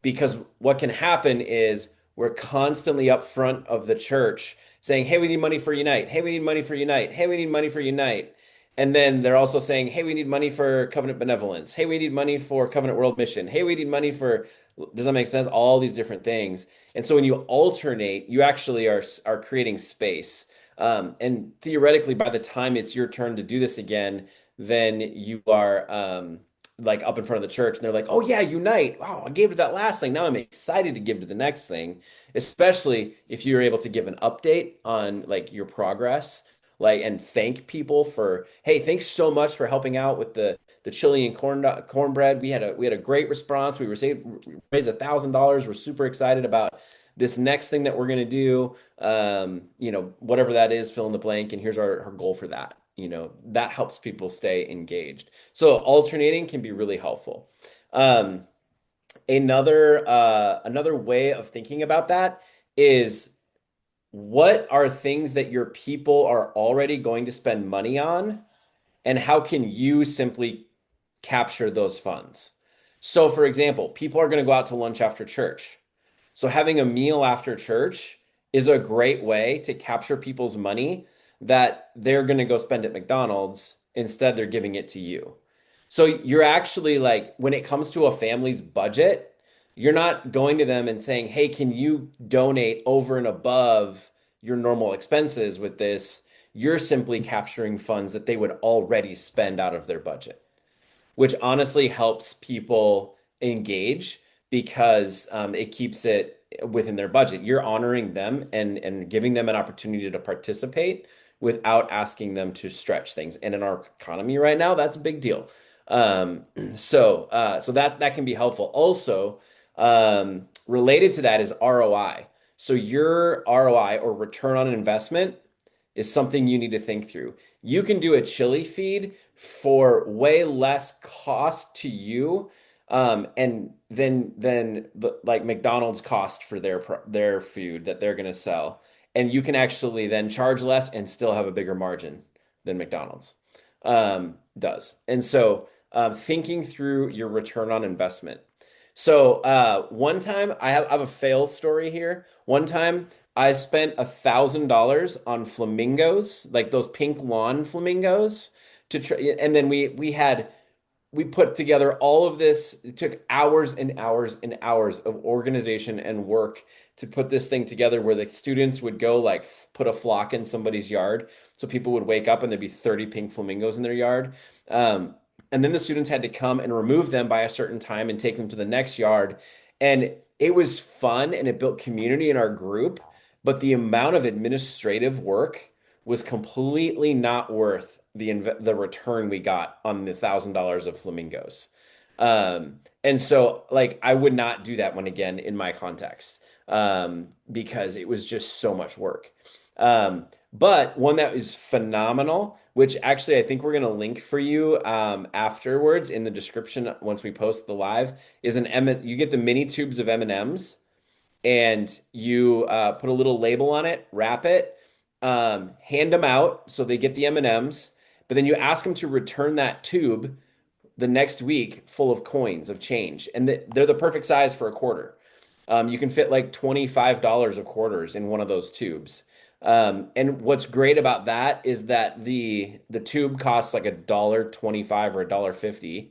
Speaker 4: because what can happen is we're constantly up front of the church saying, hey, we need money for Unite. Hey, we need money for Unite. Hey, we need money for Unite. And then they're also saying, hey, we need money for Covenant Benevolence. Hey, we need money for Covenant World Mission. Hey, we need money for, does that make sense? All these different things. And so when you alternate, you actually are creating space. And theoretically, by the time it's your turn to do this again, then you are like up in front of the church and they're like, oh yeah, Unite. Wow, I gave to that last thing. Now I'm excited to give to the next thing, especially if you're able to give an update on like your progress, like, and thank people for, hey, thanks so much for helping out with the chili and cornbread. We had a great response. We raised $1,000. We're super excited about this next thing that we're going to do. Whatever that is, fill in the blank. And here's our goal for that. That helps people stay engaged. So alternating can be really helpful. Another way of thinking about that is, what are things that your people are already going to spend money on, and how can you simply capture those funds? So, for example, people are going to go out to lunch after church. So having a meal after church is a great way to capture people's money that they're going to go spend at McDonald's. Instead, they're giving it to you. So you're actually like, when it comes to a family's budget, you're not going to them and saying, hey, can you donate over and above your normal expenses with this? You're simply capturing funds that they would already spend out of their budget, which honestly helps people engage because it keeps it within their budget. You're honoring them and giving them an opportunity to participate without asking them to stretch things. And in our economy right now, that's a big deal. So that can be helpful. Also, related to that is ROI. So your ROI, or return on investment, is something you need to think through. You can do a chili feed for way less cost to you, and than like McDonald's cost for their food that they're going to sell. And you can actually then charge less and still have a bigger margin than McDonald's does. And so thinking through your return on investment. So one time, I have a fail story here. One time I spent $1,000 on flamingos, like those pink lawn flamingos, to try, and then we put together all of this. It took hours and hours and hours of organization and work to put this thing together, where the students would go like put a flock in somebody's yard. So people would wake up and there'd be 30 pink flamingos in their yard. And then the students had to come and remove them by a certain time and take them to the next yard. And it was fun and it built community in our group, but the amount of administrative work was completely not worth the return we got on the $1,000 of flamingos. And so like I would not do that one again in my context, because it was just so much work. But one that is phenomenal, which actually I think we're going to link for you afterwards in the description once we post the live, is you get the mini tubes of M&Ms and you put a little label on it, wrap it, hand them out so they get the M&Ms, but then you ask them to return that tube the next week full of coins of change, and they're the perfect size for a quarter. You can fit like $25 of quarters in one of those tubes. And what's great about that is that the tube costs like $1.25 or $1.50,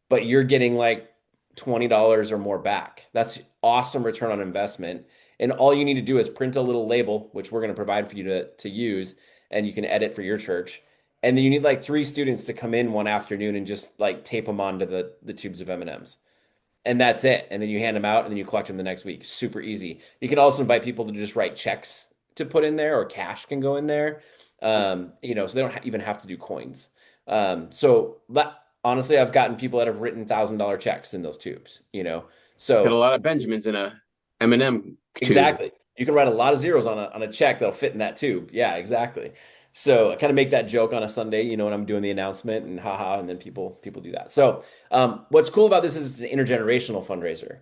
Speaker 4: but you're getting like $20 or more back. That's awesome return on investment. And all you need to do is print a little label, which we're going to provide for you to use, and you can edit for your church. And then you need like 3 students to come in one afternoon and just like tape them onto the tubes of M&Ms. And that's it. And then you hand them out and then you collect them the next week. Super easy. You can also invite people to just write checks to put in there, or cash can go in there. So they don't even have to do coins. Honestly, I've gotten people that have written $1,000 checks in those tubes.
Speaker 1: Got a
Speaker 4: So
Speaker 1: lot of Benjamins in a M&M tube.
Speaker 4: exactly. You can write a lot of zeros on a check that'll fit in that tube. Yeah, exactly. So I kind of make that joke on a Sunday, when I'm doing the announcement, and haha, and then people do that. So what's cool about this is it's an intergenerational fundraiser,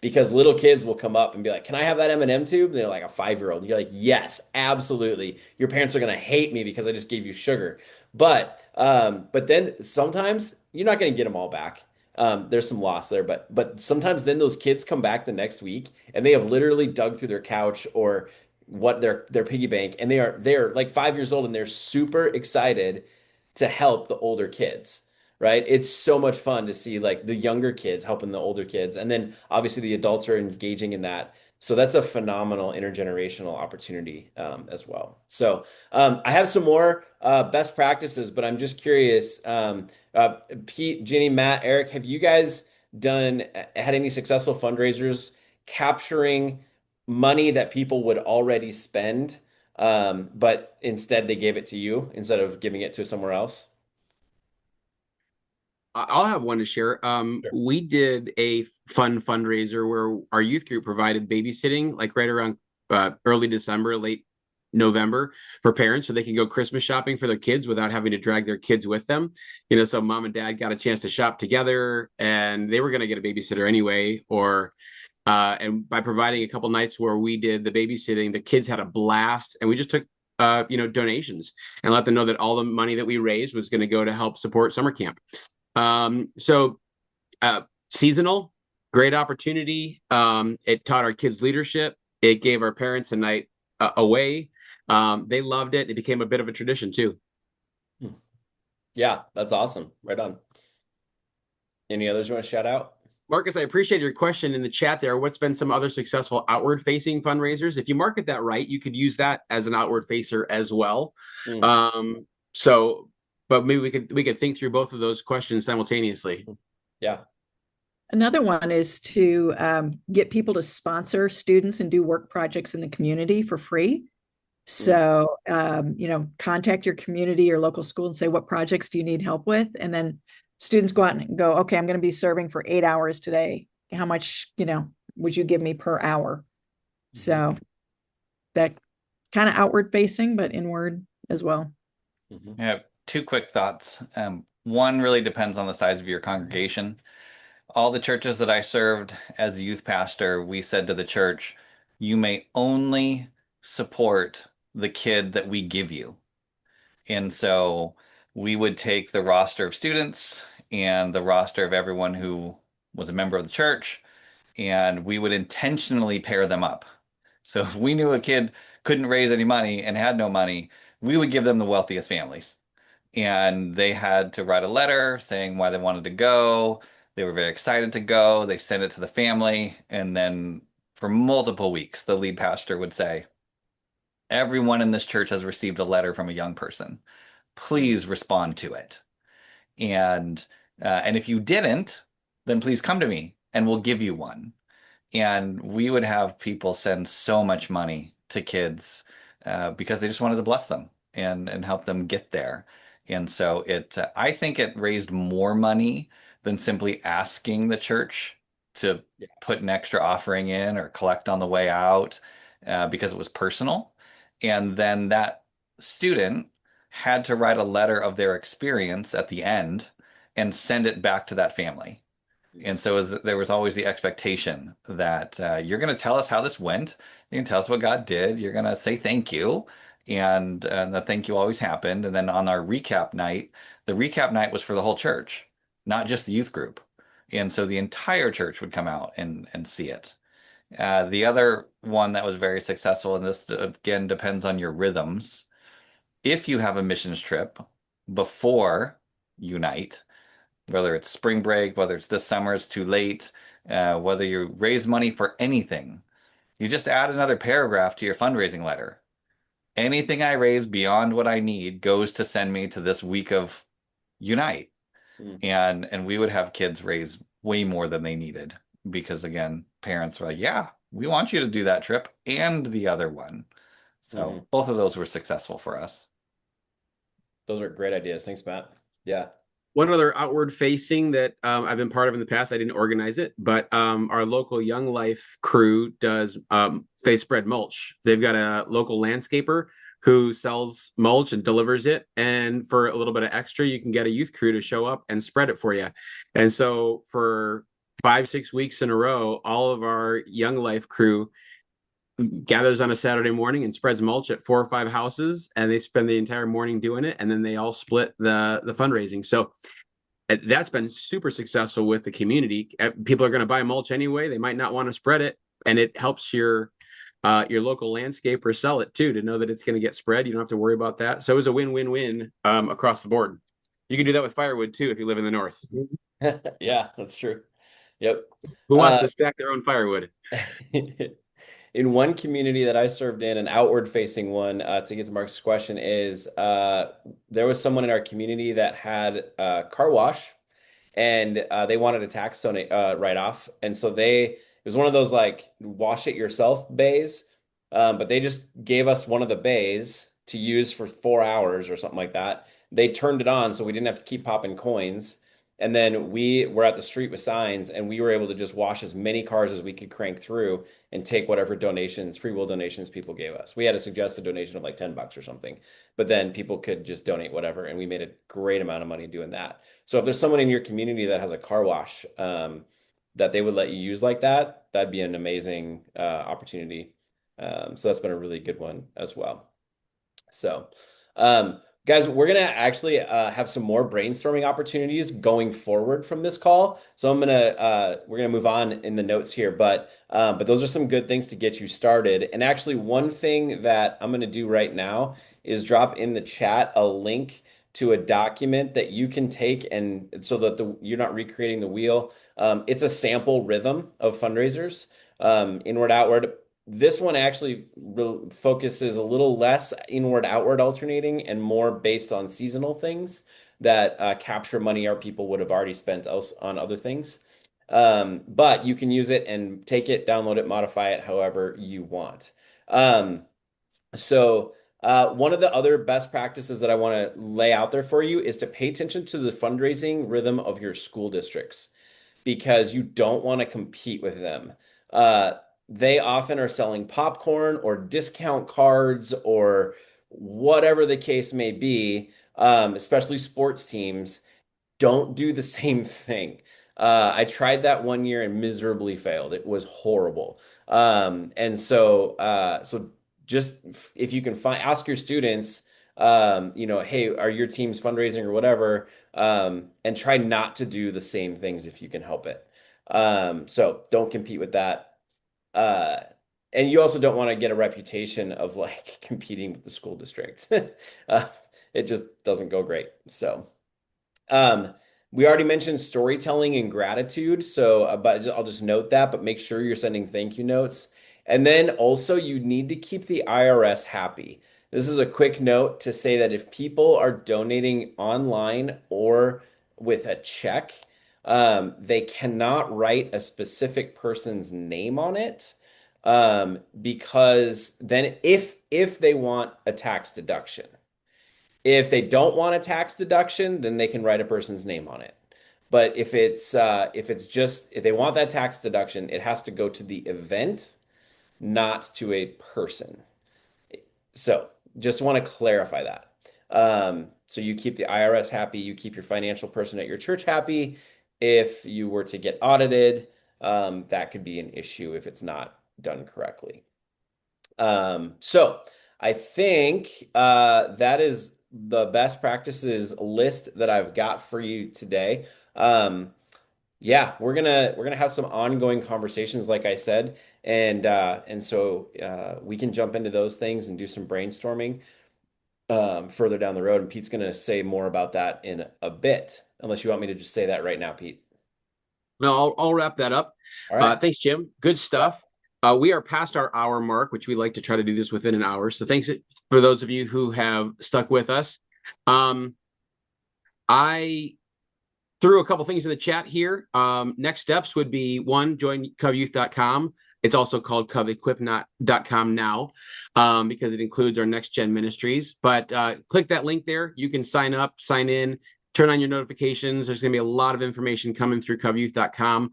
Speaker 4: because little kids will come up and be like, "Can I have that M&M tube?" And they're like a 5-year-old. You're like, "Yes, absolutely." Your parents are gonna hate me because I just gave you sugar. But then sometimes you're not gonna get them all back. There's some loss there, but sometimes then those kids come back the next week and they have literally dug through their couch or what their piggy bank, and they're like 5 years old and they're super excited to help the older kids. Right? It's so much fun to see like the younger kids helping the older kids, and then obviously the adults are engaging in that. So that's a phenomenal intergenerational opportunity as well. So I have some more best practices, but I'm just curious, Pete, Jenny, Matt, Eric, have you guys had any successful fundraisers capturing money that people would already spend, but instead they gave it to you instead of giving it to somewhere else?
Speaker 1: I'll have one to share.
Speaker 4: Sure.
Speaker 1: We did a fun fundraiser where our youth group provided babysitting, like right around early December, late November, for parents, so they can go Christmas shopping for their kids without having to drag their kids with them. So mom and dad got a chance to shop together, and they were going to get a babysitter anyway. And by providing a couple nights where we did the babysitting, the kids had a blast, and we just took donations and let them know that all the money that we raised was going to go to help support summer camp. So seasonal, great opportunity. It taught our kids leadership. It gave our parents a night away. They loved it. It became a bit of a tradition too.
Speaker 4: Yeah, that's awesome. Right on. Any others you want to shout out?
Speaker 1: Marcus, I appreciate your question in the chat there. What's been some other successful outward facing fundraisers? If you market that right, you could use that as an outward facer as well. But maybe we could think through both of those questions simultaneously.
Speaker 4: Yeah.
Speaker 3: Another one is to get people to sponsor students and do work projects in the community for free. So, contact your community, your local school, and say, what projects do you need help with? And then students go out and go, okay, I'm going to be serving for 8 hours today. How much, would you give me per hour? So that kind of outward facing, but inward as well.
Speaker 5: I have 2 quick thoughts. One really depends on the size of your congregation. All the churches that I served as a youth pastor, we said to the church, you may only support the kid that we give you. And so we would take the roster of students and the roster of everyone who was a member of the church, and we would intentionally pair them up. So if we knew a kid couldn't raise any money and had no money, we would give them the wealthiest families. And they had to write a letter saying why they wanted to go. They were very excited to go. They sent it to the family. And then for multiple weeks, the lead pastor would say, everyone in this church has received a letter from a young person. Please respond to it. And if you didn't, then please come to me and we'll give you one. And we would have people send so much money to kids because they just wanted to bless them and help them get there. And so I think it raised more money than simply asking the church to put an extra offering in or collect on the way out because it was personal. And then that student had to write a letter of their experience at the end and send it back to that family. And so there was always the expectation that you're going to tell us how this went. You can tell us what God did. You're going to say thank you. And the thank you always happened. And then on our recap night, the recap night was for the whole church, not just the youth group. And so the entire church would come out and see it. The other one that was very successful, and this again depends on your rhythms. If you have a missions trip before Unite, whether it's spring break, whether it's this summer, it's too late, whether you raise money for anything, you just add another paragraph to your fundraising letter. Anything I raise beyond what I need goes to send me to this week of Unite. And we would have kids raise way more than they needed because again, parents were like, yeah, we want you to do that trip and the other one. So both of those were successful for us.
Speaker 4: Those are great ideas. Thanks, Matt. Yeah.
Speaker 1: One other outward facing that I've been part of in the past, I didn't organize it, but our local Young Life crew does, they spread mulch. They've got a local landscaper who sells mulch and delivers it. And for a little bit of extra, you can get a youth crew to show up and spread it for you. And so for 5, 6 weeks in a row, all of our Young Life crew gathers on a Saturday morning and spreads mulch at 4 or 5 houses, and they spend the entire morning doing it, and then they all split the fundraising. So that's been super successful with the community. People are going to buy mulch anyway. They might not want to spread it, and it helps your local landscaper sell it too, to know that it's going to get spread. You don't have to worry about that. So it was a win-win-win across the board. You can do that with firewood too if you live in the north.
Speaker 4: Yeah, that's true. Yep.
Speaker 1: Who wants to stack their own firewood?
Speaker 4: In one community that I served in, an outward facing one, to get to Mark's question, is there was someone in our community that had a car wash and they wanted a tax donate write off. And so it was one of those like wash it yourself bays. But they just gave us one of the bays to use for 4 hours or something like that. They turned it on so we didn't have to keep popping coins. And then we were at the street with signs and we were able to just wash as many cars as we could crank through and take whatever donations, free will donations people gave us. We had a suggested donation of like $10 or something, but then people could just donate whatever. And we made a great amount of money doing that. So if there's someone in your community that has a car wash that they would let you use like that, that'd be an amazing opportunity. So that's been a really good one as well. So, guys, we're gonna actually have some more brainstorming opportunities going forward from this call. So we're gonna move on in the notes here, but those are some good things to get you started. And actually, one thing that I'm gonna do right now is drop in the chat a link to a document that you can take, and so that you're not recreating the wheel. It's a sample rhythm of fundraisers, inward, outward. This one actually focuses a little less inward outward alternating and more based on seasonal things that capture money our people would have already spent on other things. But you can use it and take it, download it, modify it however you want. So one of the other best practices that I want to lay out there for you is to pay attention to the fundraising rhythm of your school districts, because you don't want to compete with them. They often are selling popcorn or discount cards or whatever the case may be, especially sports teams. Don't do the same thing. I tried that one year and miserably failed. It was horrible. And so just if you can ask your students, hey, are your teams fundraising or whatever, and try not to do the same things if you can help it. So don't compete with that. And you also don't want to get a reputation of like competing with the school districts. It just doesn't go great. So, we already mentioned storytelling and gratitude. So, but I'll just note that, but make sure you're sending thank you notes. And then also you need to keep the IRS happy. This is a quick note to say that if people are donating online or with a check, they cannot write a specific person's name on it, because then if they want a tax deduction, if they don't want a tax deduction, then they can write a person's name on it. But if if they want that tax deduction, it has to go to the event, not to a person. So just want to clarify that. So you keep the IRS happy, you keep your financial person at your church happy. If you were to get audited, that could be an issue if it's not done correctly. So I think that is the best practices list that I've got for you today. Yeah, we're gonna have some ongoing conversations, like I said, and so we can jump into those things and do some brainstorming further down the road. And Pete's gonna say more about that in a bit, unless you want me to just say that right now, Pete.
Speaker 1: No, I'll wrap that up.
Speaker 4: All right.
Speaker 1: Thanks, Jim. Good stuff. We are past our hour mark, which we like to try to do this within an hour. So thanks for those of you who have stuck with us. I threw a couple things in the chat here. Next steps would be one, join CovYouth.com. It's also called CovEquip.com now because it includes our next gen ministries. But click that link there. You can sign up, sign in, turn on your notifications. There's going to be a lot of information coming through CovYouth.com.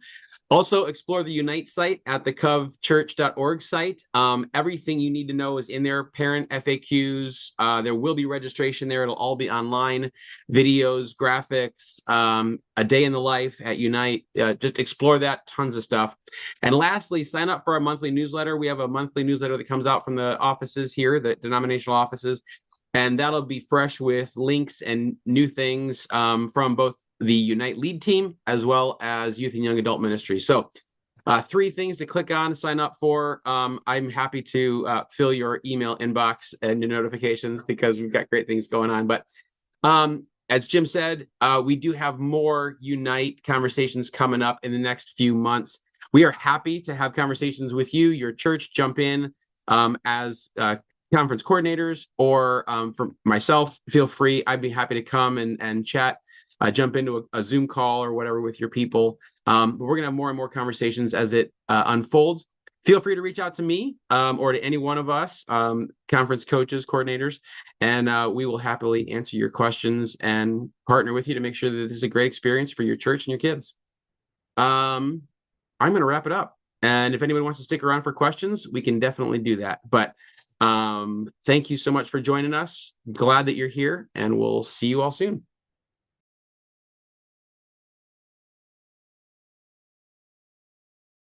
Speaker 1: Also, explore the Unite site at the covchurch.org site. Everything you need to know is in there. Parent FAQs. There will be registration there. It'll all be online. Videos, graphics, a day in the life at Unite. Just explore that. Tons of stuff. And lastly, sign up for our monthly newsletter. We have a monthly newsletter that comes out from the offices here, the denominational offices. And that'll be fresh with links and new things from both the Unite lead team as well as youth and young adult ministry. So 3 things to click on, sign up for. I'm happy to fill your email inbox and your notifications because we've got great things going on. But as Jim said, we do have more Unite conversations coming up in the next few months. We are happy to have conversations with you, your church, jump in as conference coordinators, or for myself, feel free. I'd be happy to come and chat, jump into a Zoom call or whatever with your people. But we're going to have more and more conversations as it unfolds. Feel free to reach out to me or to any one of us, conference coaches, coordinators, and we will happily answer your questions and partner with you to make sure that this is a great experience for your church and your kids. I'm going to wrap it up. And if anyone wants to stick around for questions, we can definitely do that. But thank you so much for joining us. Glad that you're here, and we'll see you all soon.